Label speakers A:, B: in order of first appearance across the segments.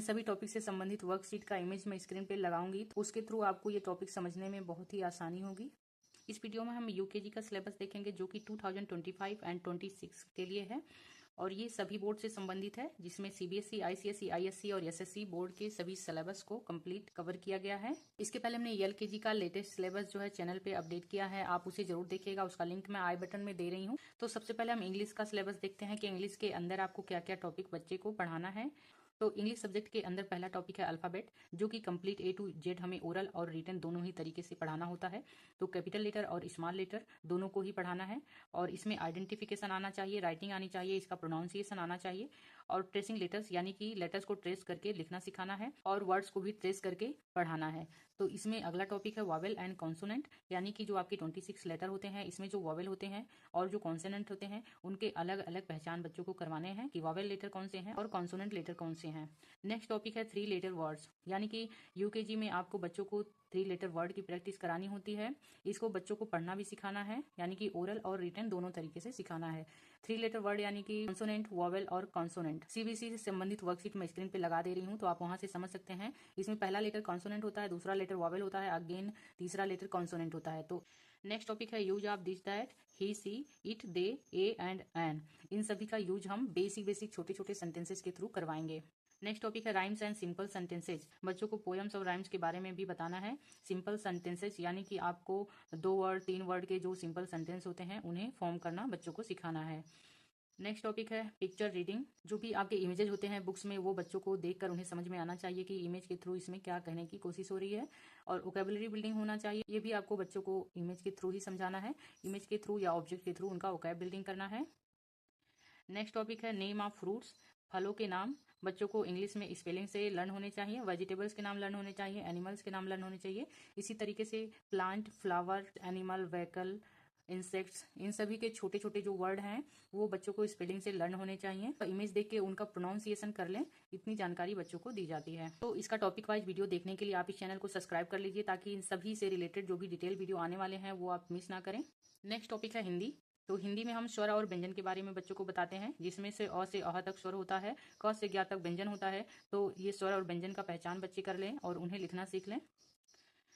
A: सभी टॉपिक से संबंधित वर्कशीट का इमेज मैं स्क्रीन पे लगाऊंगी, तो उसके थ्रू आपको ये टॉपिक समझने में बहुत ही आसानी होगी। इस वीडियो में हम यूकेजी का सिलेबस देखेंगे जो कि 2025 एंड 26 के लिए है और ये सभी बोर्ड से संबंधित है, जिसमें सीबीएसई, आईसीएसई, आईएससी और एसएससी बोर्ड के सभी सिलेबस को कंप्लीट कवर किया गया है। इसके पहले हमने एलकेजी का लेटेस्ट सिलेबस जो है चैनल पे अपडेट किया है, आप उसे जरूर देखिएगा, उसका लिंक मैं आई बटन में दे रही हूँ। तो सबसे पहले हम इंग्लिश का सिलेबस देखते हैं कि इंग्लिश के अंदर आपको क्या क्या टॉपिक बच्चे को पढ़ाना है। तो इंग्लिश सब्जेक्ट के अंदर पहला टॉपिक है अल्फाबेट, जो कि कंप्लीट ए टू जेड हमें ओरल और रिटन दोनों ही तरीके से पढ़ाना होता है। तो कैपिटल लेटर और स्मॉल लेटर दोनों को ही पढ़ाना है और इसमें आइडेंटिफिकेशन आना चाहिए, राइटिंग आनी चाहिए, इसका प्रोनाउंसिएशन आना चाहिए और ट्रेसिंग लेटर्स यानी कि लेटर्स को ट्रेस करके लिखना सिखाना है और वर्ड्स को भी ट्रेस करके पढ़ाना है। तो इसमें अगला टॉपिक है वॉवेल एंड कॉन्सोनेंट, यानी कि जो आपके 26 लेटर होते हैं, इसमें जो वॉवेल होते हैं और जो कॉन्सोनेंट होते हैं उनके अलग अलग पहचान बच्चों को करवाने हैं कि वॉवेल लेटर कौन से हैं और कॉन्सोनेंट लेटर कौन से हैं। नेक्स्ट टॉपिक है 3 लेटर वर्ड्स, यानी कि यूकेजी में आपको बच्चों को 3 लेटर वर्ड की प्रैक्टिस करानी होती है। इसको बच्चों को पढ़ना भी सिखाना है, यानी कि ओरल और रिटन दोनों तरीके से सिखाना है। 3 लेटर वर्ड यानी कि कॉन्सोनेंट, वॉवेल और कॉन्सोनेंट। सीबीएसई से संबंधित वर्कशीट मैं स्क्रीन पे लगा दे रही हूँ, तो आप वहां से समझ सकते हैं। इसमें पहला लेटर कॉन्सोनेंट होता है, दूसरा लेटर वॉवेल होता है, अगेन तीसरा लेटर कॉन्सोनेंट होता है। तो नेक्स्ट टॉपिक है use of this, that, he, she, it, they, a and an. इन सभी का यूज हम बेसिक छोटे छोटे सेंटेंसेस के थ्रू करवाएंगे। नेक्स्ट टॉपिक है राइम्स एंड सिंपल सेंटेंसेज। बच्चों को पोएम्स और राइम्स के बारे में भी बताना है। सिंपल सेंटेंसेज यानी कि आपको 2 वर्ड 3 वर्ड के जो सिंपल सेंटेंस होते हैं उन्हें फॉर्म करना बच्चों को सिखाना है। नेक्स्ट टॉपिक है पिक्चर रीडिंग। जो भी आपके इमेजेस होते हैं बुक्स में, वो बच्चों को देखकर उन्हें समझ में आना चाहिए कि इमेज के थ्रू इसमें क्या कहने की कोशिश हो रही है। और वोकैबुलरी बिल्डिंग होना चाहिए, ये भी आपको बच्चों को इमेज के थ्रू ही समझाना है। इमेज के थ्रू या ऑब्जेक्ट के थ्रू उनका वोकैब बिल्डिंग करना है। नेक्स्ट टॉपिक है नेम ऑफ फ्रूट्स, फलों के नाम। बच्चों को इंग्लिश में स्पेलिंग से लर्न होने चाहिए, वेजिटेबल्स के नाम लर्न होने चाहिए, एनिमल्स के नाम लर्न होने चाहिए। इसी तरीके से plant, flower, animal, vehicle, insects, इन सभी के छोटे छोटे जो वर्ड हैं वो बच्चों को स्पेलिंग से लर्न होने चाहिए। तो इमेज देख के उनका प्रोनाउंसिएशन कर लें, इतनी जानकारी बच्चों को दी जाती है। तो इसका टॉपिक वाइज वीडियो देखने के लिए आप इस चैनल को सब्सक्राइब कर लीजिए, ताकि इन सभी से रिलेटेड जो भी डिटेल वीडियो आने वाले हैं वो आप मिस ना करें। नेक्स्ट टॉपिक है हिंदी। तो हिंदी में हम स्वर और व्यंजन के बारे में बच्चों को बताते हैं, जिसमें से अ से अह तक स्वर होता है, क से ज्ञ तक व्यंजन होता है। तो ये स्वर और व्यंजन का पहचान बच्चे कर लें और उन्हें लिखना सीख लें।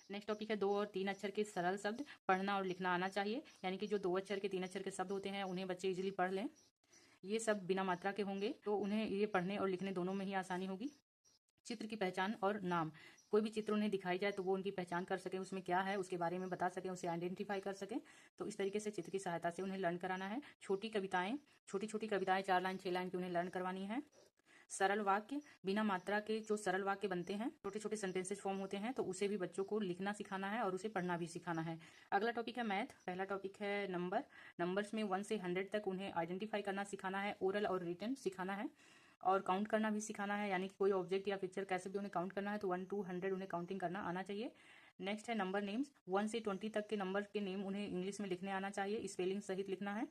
A: नेक्स्ट टॉपिक है 2 और 3 अक्षर के सरल शब्द, पढ़ना और लिखना आना चाहिए, यानी कि जो 2 अक्षर के 3 अक्षर के शब्द होते हैं उन्हें बच्चे इजीली पढ़ लें। ये सब बिना मात्रा के होंगे, तो उन्हें ये पढ़ने और लिखने दोनों में ही आसानी होगी। चित्र की पहचान और नाम, कोई भी चित्र उन्हें दिखाई जाए तो वो उनकी पहचान कर सके, उसमें क्या है उसके बारे में बता सके, उसे आइडेंटिफाई कर सके। तो इस तरीके से चित्र की सहायता से उन्हें लर्न कराना है। छोटी कविताएं, छोटी छोटी कविताएं 4 लाइन 6 लाइन की उन्हें लर्न करवानी है। सरल वाक्य, बिना मात्रा के जो सरल वाक्य बनते हैं, छोटे छोटे सेंटेंसेस फॉर्म होते हैं, तो उसे भी बच्चों को लिखना सिखाना है और उसे पढ़ना भी सिखाना है। अगला टॉपिक है मैथ। पहला टॉपिक है नंबर। नंबर्स में 1 से 100 तक उन्हें आइडेंटिफाई करना सिखाना है, ओरल और रिटन सिखाना है और काउंट करना भी सिखाना है, यानी कि कोई ऑब्जेक्ट या पिक्चर कैसे भी उन्हें काउंट करना है, तो 1 to 100 उन्हें काउंटिंग करना आना चाहिए। नेक्स्ट है नंबर नेम्स। 1 से 20 तक के नंबर के नेम उन्हें इंग्लिश में लिखने आना चाहिए, स्पेलिंग सहित लिखना है।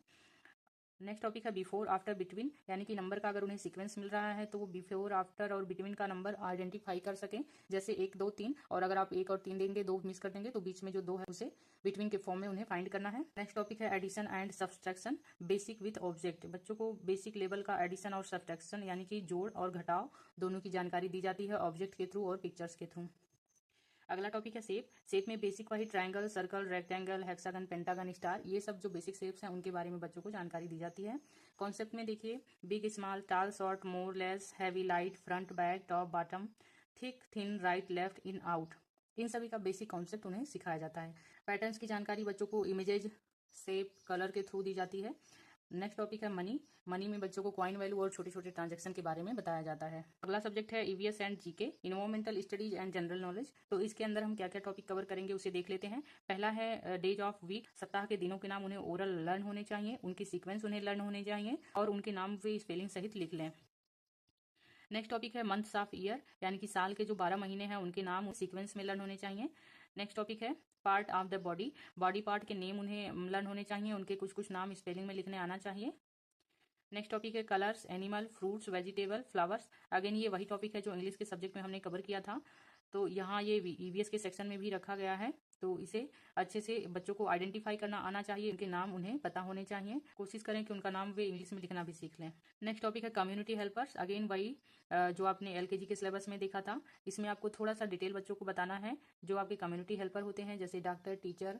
A: नेक्स्ट टॉपिक है बिफोर आफ्टर बिटवीन, यानी कि नंबर का अगर उन्हें सीक्वेंस मिल रहा है तो वो बिफोर आफ्टर और बिटवीन का नंबर आइडेंटिफाई कर सकें, जैसे 1 2 3, और अगर आप 1 और 3 देंगे, 2 मिस कर देंगे, तो बीच में जो 2 है उसे बिटवीन के फॉर्म में उन्हें फाइंड करना है। नेक्स्ट टॉपिक है addition and subtraction, basic with object. बच्चों को बेसिक लेवल का एडिशन और सब्सट्रैक्शन यानी कि जोड़ और घटाव दोनों की जानकारी दी जाती है ऑब्जेक्ट के थ्रू और पिक्चर्स के थ्रू। अगला टॉपिक है शेप। शेप में बेसिक वही triangle, circle, rectangle, hexagon, pentagon, star, ये सब जो बेसिक शेप्स हैं उनके बारे में बच्चों को जानकारी दी जाती है। कॉन्सेप्ट में देखिए, big small, tall short, more less, heavy light, front back, top bottom, thick thin, right left, in out, इन सभी का बेसिक कॉन्सेप्ट उन्हें सिखाया जाता है। पैटर्न्स की जानकारी बच्चों को इमेजेज, शेप, कलर के थ्रू दी जाती है। नेक्स्ट टॉपिक है मनी। मनी में बच्चों को कॉइन वैल्यू और छोटे छोटे ट्रांजैक्शन के बारे में बताया जाता है। अगला सब्जेक्ट है EVS and GK, environmental studies and general knowledge. तो इसके अंदर हम क्या क्या टॉपिक कवर करेंगे उसे देख लेते हैं। पहला है डेज ऑफ वीक, सप्ताह के दिनों के नाम उन्हें ओरल लर्न होने चाहिए, उनकी सीक्वेंस उन्हें लर्न होने चाहिए और उनके नाम भी स्पेलिंग सहित लिख लें। नेक्स्ट टॉपिक है मंथ्स ऑफ ईयर, यानी कि साल के जो 12 महीने हैं उनके नाम सीक्वेंस में लर्न होने चाहिए। नेक्स्ट टॉपिक है part of the body, body part के नेम उन्हें लर्न होने चाहिए, उनके कुछ कुछ नाम स्पेलिंग में लिखने आना चाहिए। नेक्स्ट टॉपिक है colours, animal, fruits, vegetable, flowers. Again ये वही टॉपिक है जो इंग्लिश के सब्जेक्ट में हमने कवर किया था, तो यहाँ ये ईवीएस के सेक्शन में भी रखा गया है। तो इसे अच्छे से बच्चों को आइडेंटिफाई करना आना चाहिए, उनके नाम उन्हें पता होने चाहिए। कोशिश करें कि उनका नाम वे इंग्लिश में लिखना भी सीख लें। नेक्स्ट टॉपिक है कम्युनिटी हेल्पर्स। अगेन वही जो आपने एलकेजी के सिलेबस में देखा था, इसमें आपको थोड़ा सा डिटेल बच्चों को बताना है। जो आपके कम्युनिटी हेल्पर होते हैं जैसे डॉक्टर, टीचर,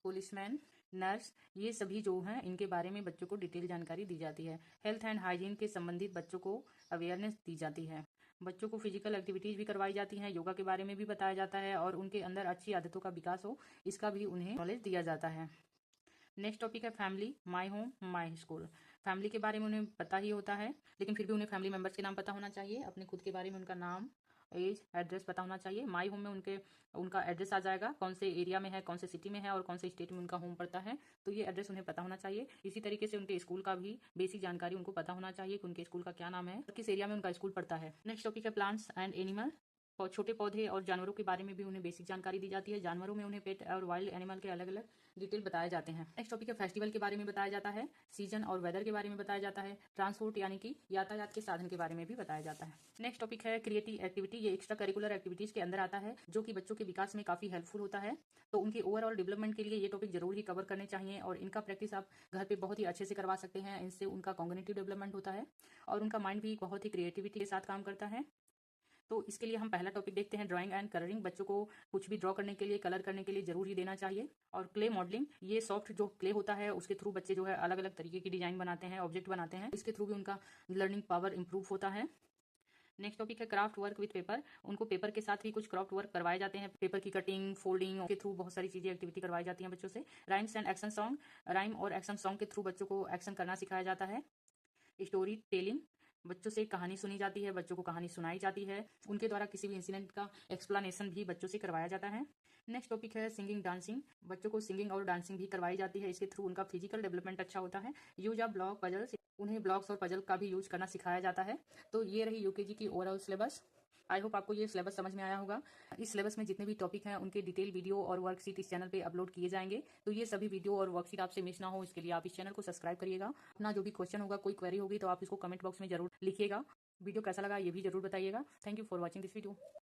A: पुलिसमैन, नर्स, ये सभी जो हैं इनके बारे में बच्चों को डिटेल जानकारी दी जाती है। हेल्थ एंड हाइजीन के संबंधित बच्चों को अवेयरनेस दी जाती है। बच्चों को फिजिकल एक्टिविटीज भी करवाई जाती हैं, योगा के बारे में भी बताया जाता है और उनके अंदर अच्छी आदतों का विकास हो इसका भी उन्हें नॉलेज दिया जाता है। नेक्स्ट टॉपिक है family, my home my school. Family के बारे में उन्हें पता ही होता है, लेकिन फिर भी उन्हें फैमिली मेंबर्स के नाम पता होना चाहिए, अपने खुद के बारे में उनका नाम, एज, एड्रेस पता होना चाहिए। माई होम में उनका एड्रेस आ जाएगा, कौन से एरिया में है, कौन से सिटी में है और कौन से स्टेट में उनका होम पड़ता है, तो ये एड्रेस उन्हें पता होना चाहिए। इसी तरीके से उनके स्कूल का भी बेसिक जानकारी उनको पता होना चाहिए कि उनके स्कूल का क्या नाम है और किस एरिया में उनका स्कूल पड़ता है। नेक्स्ट टॉपिक है प्लांट्स एंड एनिमल। और छोटे पौधे और जानवरों के बारे में भी उन्हें बेसिक जानकारी दी जाती है। जानवरों में उन्हें पेट और वाइल्ड एनिमल के अलग अलग डिटेल बताए जाते हैं। नेक्स्ट टॉपिक है फेस्टिवल के बारे में बताया जाता है, सीजन और वेदर के बारे में बताया जाता है, ट्रांसपोर्ट यानी कि यातायात के साधन के बारे में भी बताया जाता है। नेक्स्ट टॉपिक है क्रिएटिव एक्टिविटी। ये एक्स्ट्रा करिकुलर एक्टिविटीज के अंदर आता है जो कि बच्चों के विकास में काफी हेल्पफुल होता है, तो उनके ओवरऑल डेवलपमेंट के लिए ये टॉपिक जरूर ही कवर करने चाहिए और इनका प्रैक्टिस आप घर पे बहुत ही अच्छे से करवा सकते हैं। इनसे उनका कॉग्निटिव डेवलपमेंट होता है और उनका माइंड भी बहुत ही क्रिएटिविटी के साथ काम करता है। तो इसके लिए हम पहला टॉपिक देखते हैं ड्राइंग एंड कलरिंग। बच्चों को कुछ भी ड्रॉ करने के लिए, कलर करने के लिए जरूर ही देना चाहिए। और क्ले मॉडलिंग, ये सॉफ्ट जो क्ले होता है उसके थ्रू बच्चे जो है अलग अलग तरीके की डिजाइन बनाते हैं, ऑब्जेक्ट बनाते हैं, इसके थ्रू भी उनका लर्निंग पावर इंप्रूव होता है। नेक्स्ट टॉपिक है क्राफ्ट वर्क विद पेपर। उनको पेपर के साथ भी कुछ क्राफ्ट वर्क करवाए जाते हैं, पेपर की कटिंग, फोल्डिंग के थ्रू बहुत सारी चीजें एक्टिविटी करवाई जाती हैं बच्चों से। Rhymes and action song, rhyme और एक्शन सॉन्ग के थ्रू बच्चों को एक्शन करना सिखाया जाता है। स्टोरी टेलिंग, बच्चों से कहानी सुनी जाती है, बच्चों को कहानी सुनाई जाती है, उनके द्वारा किसी भी इंसिडेंट का एक्सप्लेनेशन भी बच्चों से करवाया जाता है। नेक्स्ट टॉपिक है सिंगिंग डांसिंग। बच्चों को सिंगिंग और डांसिंग भी करवाई जाती है, इसके थ्रू उनका फिजिकल डेवलपमेंट अच्छा होता है। यूज ऑफ ब्लॉक पजल्स, उन्हें ब्लॉक्स और पजल का भी यूज करना सिखाया जाता है। तो ये रही यूकेजी की ओवरऑल सिलेबस। आई होप आपको ये सिलेबस समझ में आया होगा। इस सिलेबस में जितने भी टॉपिक हैं उनके डिटेल वीडियो और वर्कशीट इस चैनल पे अपलोड किए जाएंगे, तो ये सभी वीडियो और वर्कशीट आपसे मिस ना हो इसके लिए आप इस चैनल को सब्सक्राइब करिएगा। अपना जो भी क्वेश्चन होगा, कोई क्वेरी होगी तो आप इसको कमेंट बॉक्स में जरूर लिखिएगा। वीडियो कैसा लगा ये भी जरूर बताइएगा। Thank you for watching this video.